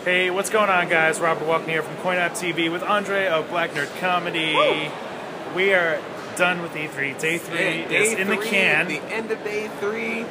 Hey, what's going on, guys? Robert Welkner here from CoinOpTV with Andre of Black Nerd Comedy. Woo! We are done with E3. Day 3 is in the can. The end of day 3,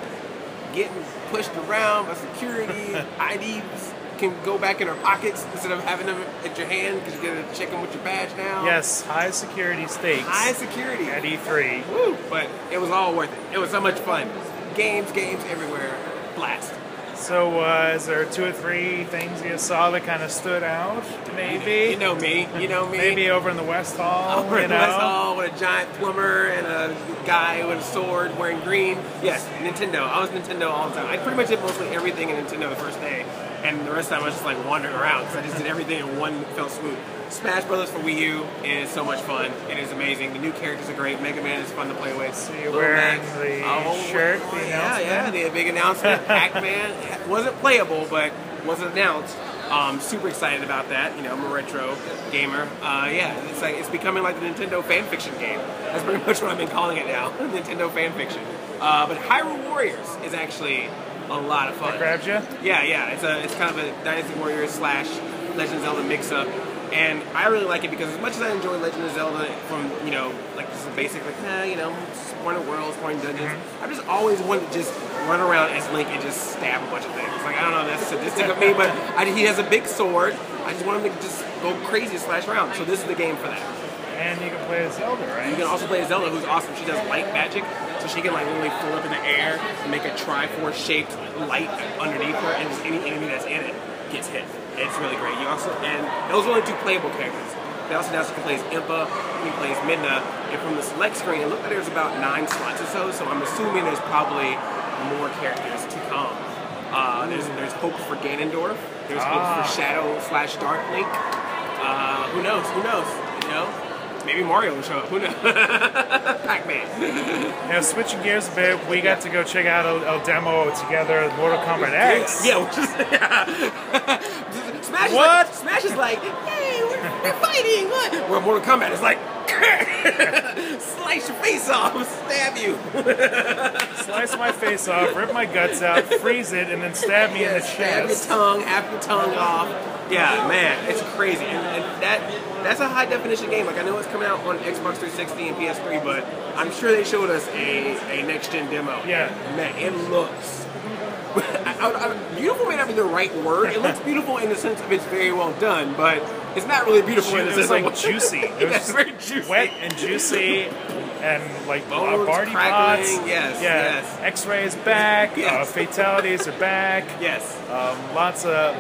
getting pushed around by security. IDs can go back in our pockets instead of having them at your hand because you get to check them with your badge now. Yes, high security stakes. High security. At E3. Woo! But it was all worth it. It was so much fun. Games everywhere. Blast. So, is there 2 or 3 things you saw that kind of stood out? Maybe? You know me. Maybe over in the West Hall. Over in the West Hall with a giant plumber and a guy with a sword wearing green. Yes, Nintendo. I was Nintendo all the time. I pretty much did mostly everything in Nintendo the first day. And the rest of the time I was just like wandering around. So I just did everything in one fell swoop. Smash Brothers for Wii U is so much fun. It is amazing. The new characters are great. Mega Man is fun to play with. So you're wearing the shirt, the announcement? Yeah, the big announcement. Pac-Man wasn't playable, but was announced. Super excited about that. You know, I'm a retro gamer. Yeah, it's becoming like the Nintendo fan fiction game. That's pretty much what I've been calling it now. Nintendo fan fiction. But Hyrule Warriors is actually a lot of fun. That grabs you? Yeah. It's kind of a Dynasty Warriors / Legend of Zelda mix-up. And I really like it because as much as I enjoy Legend of Zelda from, you know, like just a basic, like, exploring worlds, exploring dungeons, I just always wanted to just run around as Link and just stab a bunch of things. Like, I don't know, that's sadistic of me, but he has a big sword. I just want him to just go crazy and slash around. So this is the game for that. And you can play as Zelda, right? You can also play as Zelda, who's awesome. She does light magic, so she can like literally float up in the air and make a Triforce-shaped light underneath her, and just any enemy that's in it gets hit. It's really great. You also, and those are only 2 playable characters. They also announced you can play as Impa, you can play as Midna, and from the select screen, it looked like there's about 9 slots or so I'm assuming there's probably more characters to come. There's hope for Ganondorf, there's hope for Shadow / Dark Link. Who knows? You know? Maybe Mario will show up. Who knows? Pac-Man. Now, switching gears a bit, we got to go check out a demo together, Mortal Kombat X. Yeah, which is... Smash is like, hey, we're fighting. What? Where Mortal Kombat is like, slice your face off, stab you. Slice my face off, rip my guts out, freeze it, and then stab me in the chest. Stab your tongue, half your tongue off. Yeah, man, it's crazy. And that's a high definition game. Like, I know it's coming out on Xbox 360 and PS3, but I'm sure they showed us a next gen demo. Yeah. Man, it looks beautiful may not be the right word. It looks beautiful in the sense of it's very well done, but it's not really beautiful in the sense of like juicy. It was very juicy. Wet and juicy, and like Bones, party pots. Yes. X-ray is back. Yes. Fatalities are back. Yes. Lots of.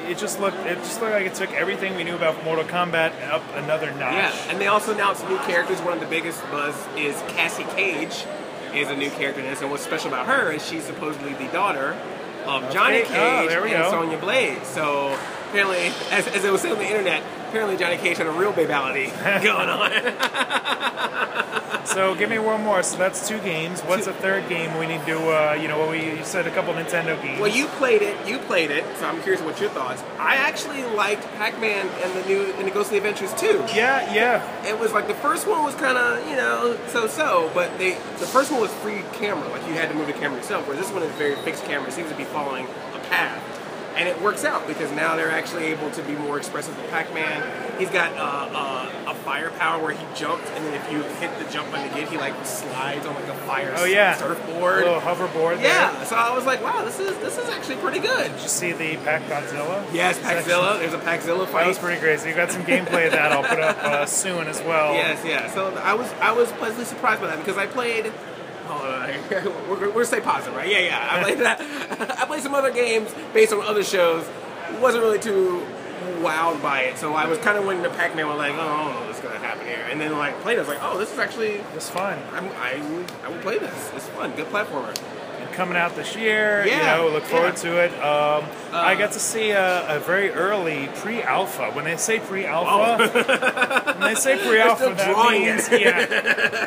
It just looked like it took everything we knew about Mortal Kombat up another notch. Yeah, and they also announced new characters. One of the biggest buzz is Cassie Cage. Is a new character in this, and what's special about her is she's supposedly the daughter of Johnny Cage and Sonya Blade. So apparently, as it was said on the internet, apparently Johnny Cage had a real babality going on. So give me one more. So that's 2 games. What's a 3rd game we need to do? You said a couple Nintendo games. Well, you played it. So I'm curious what your thoughts. I actually liked Pac-Man and the Ghostly Adventures 2. Yeah. It was like the first one was kind of so, but the first one was free camera, like you had to move the camera yourself. Whereas this one is very fixed camera. It seems to be following a path. And it works out because now they're actually able to be more expressive with Pac-Man. He's got a firepower where he jumped, and then if you hit the jump button again, he like slides on like a fire surfboard. A little hoverboard. Yeah, so I was like, wow, this is actually pretty good. Did you see the Pac-Godzilla? Yes, Paczilla. There's a Paczilla fight. That was pretty great. So you got some gameplay of that I'll put up soon as well. Yes, yeah. So I was pleasantly surprised by that because I played. We're gonna stay positive, right? Yeah. I played that. I played some other games based on other shows. Wasn't really too wowed by it, so I was kind of waiting to Pac-Man. Was like, oh, I don't know what's gonna happen here. And then like played it, I was like, oh, this is actually fun. I will play this. It's fun. Good platformer. And coming out this year, look forward to it. I got to see a very early pre-alpha. When they say pre-alpha,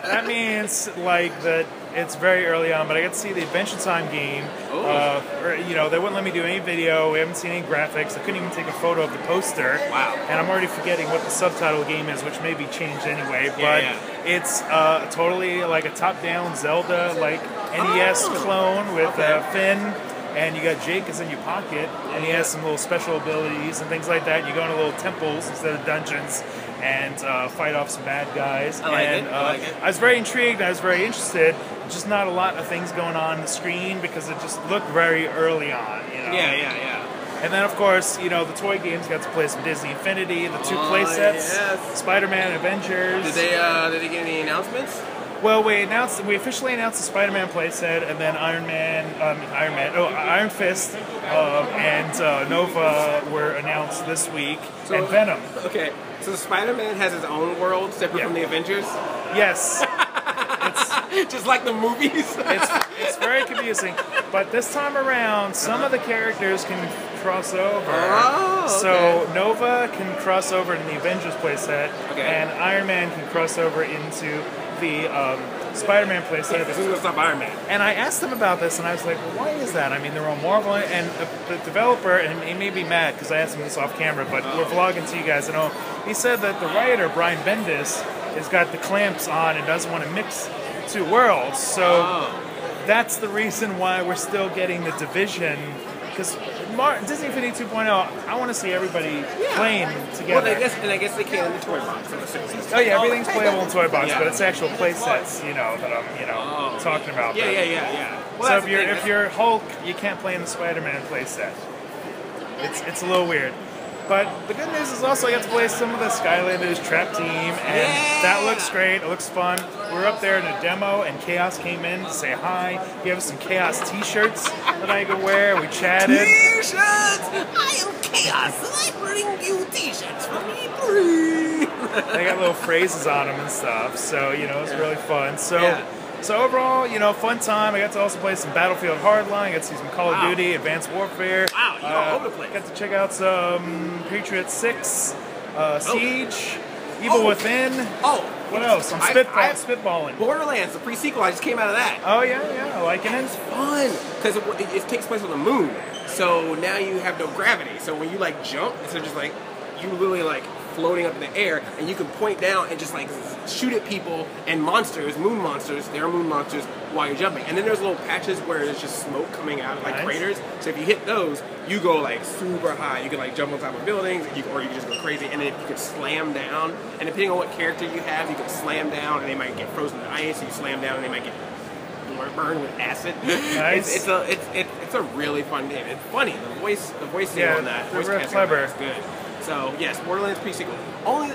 that means like that. It's very early on, but I got to see the Adventure Time game. They wouldn't let me do any video. We haven't seen any graphics. I couldn't even take a photo of the poster. Wow. And I'm already forgetting what the subtitle game is, which may be changed anyway. But it's totally like a top-down Zelda, like NES clone with Finn. and you got Jake is in your pocket, and he has some little special abilities and things like that. You go into little temples instead of dungeons, and fight off some bad guys. I like it. I was very intrigued. I was very interested. Just not a lot of things going on the screen because it just looked very early on. You know? Yeah. And then, of course, you know, the toy games got to play some Disney Infinity, the 2 play sets, SpiderMan, Avengers. Did they get any announcements? Well, we officially announced the Spider-Man playset, and then Iron Fist and Nova were announced this week, and Venom. Okay, so Spider-Man has his own world separate from the Avengers? Yes. It's just like the movies? It's very confusing, but this time around, some of the characters can cross over. Oh, okay. So Nova can cross over in the Avengers playset, and Iron Man can cross over into the Spider-Man playset. Who's going to stop Iron Man? And I asked him about this, and I was like, well, why is that? I mean, they're on Marvel, and the developer, and he may be mad because I asked him this off camera, but we're vlogging to you guys. And he said that the writer, Brian Bendis, has got the clamps on and doesn't want to mix the 2 worlds. So that's the reason why we're still getting the division. Because Disney Infinity 2.0, I want to see everybody playing together. Well, I guess they can in the toy box. Oh yeah, everything's playable in toy box, but it's actual play sets, you know, that I'm, talking about. Yeah. Well, So if you're Hulk, you can't play in the Spider-Man play set. It's a little weird. But the good news is also I got to play some of the Skylanders Trap Team, and that looks great. It looks fun. We were up there in a demo, and Chaos came in to say hi. He gave us some Chaos T-shirts that I could wear. We chatted. T-shirts! I am Chaos, and I bring you T-shirts for me free. They got little phrases on them and stuff, so it was really fun. So overall, fun time. I got to also play some Battlefield Hardline. I got to see some Call of Duty, Advanced Warfare. Wow, you're all over the place. Got to check out some Patriot 6, Siege, Evil Within. What else? I'm spitballing. Borderlands, the pre-sequel, I just came out of that. Oh, yeah, I like it. It's fun, because it takes place on the moon. So now you have no gravity. So when you, jump, it's just, you literally, floating up in the air, and you can point down and just shoot at people and monsters, moon monsters. They are moon monsters while you're jumping. And then there's little patches where there's just smoke coming out of craters. So if you hit those, you go super high. You can jump on top of buildings, or you can just go crazy. And then you can slam down. And depending on what character you have, you can slam down, and they might get frozen to ice. You slam down, and they might get burned with acid. Nice. It's a really fun game. It's funny. The voice on that. They're real clever. Is good. So yes, Borderlands pre-sequel. Only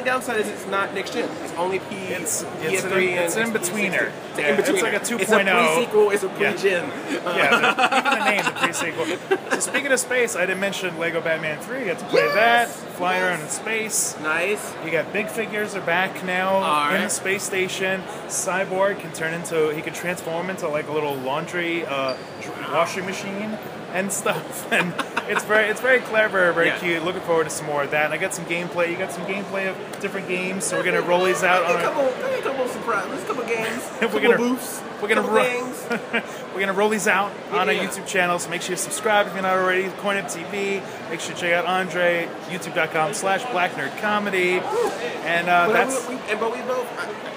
downside is it's not next gen. It's only PS3 it's in betweener. It's like a 2.0. It's a pre-sequel. It's a pre-gen. Even the name, the pre-sequel. So speaking of space, I didn't mention Lego Batman 3. You got to play that, flying around in space. Nice. You got big figures are back now in the space station. Cyborg can he can transform into a little laundry washing machine and stuff, and it's very clever, very cute. Looking forward to some more of that. And I got some gameplay. You got some gameplay of different games, so we're gonna roll these out on a couple surprises, a couple games, we're gonna roll these out on our YouTube channel. So make sure you subscribe if you're not already. CoinOpTV. Make sure you check out Andre. YouTube.com/BlackNerdComedy. And but we both.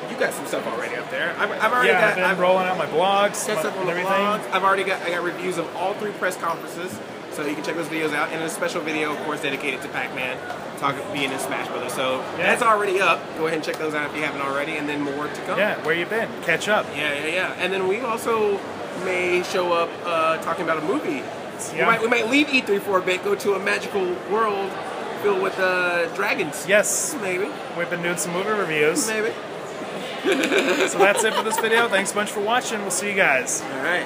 You got some stuff already up there. I've been rolling out my blogs and everything. I got reviews of all 3 press conferences, so you can check those videos out. And a special video, of course, dedicated to Pac-Man, being in Smash Brothers. So that's already up. Go ahead and check those out if you haven't already, and then more to come. Yeah, where you been? Catch up. Yeah. And then we also may show up talking about a movie. Yeah. We might leave E3 for a bit, go to a magical world filled with dragons. Yes. Maybe. We've been doing some movie reviews. Maybe. So that's it for this video. Thanks a bunch for watching. We'll see you guys. All right.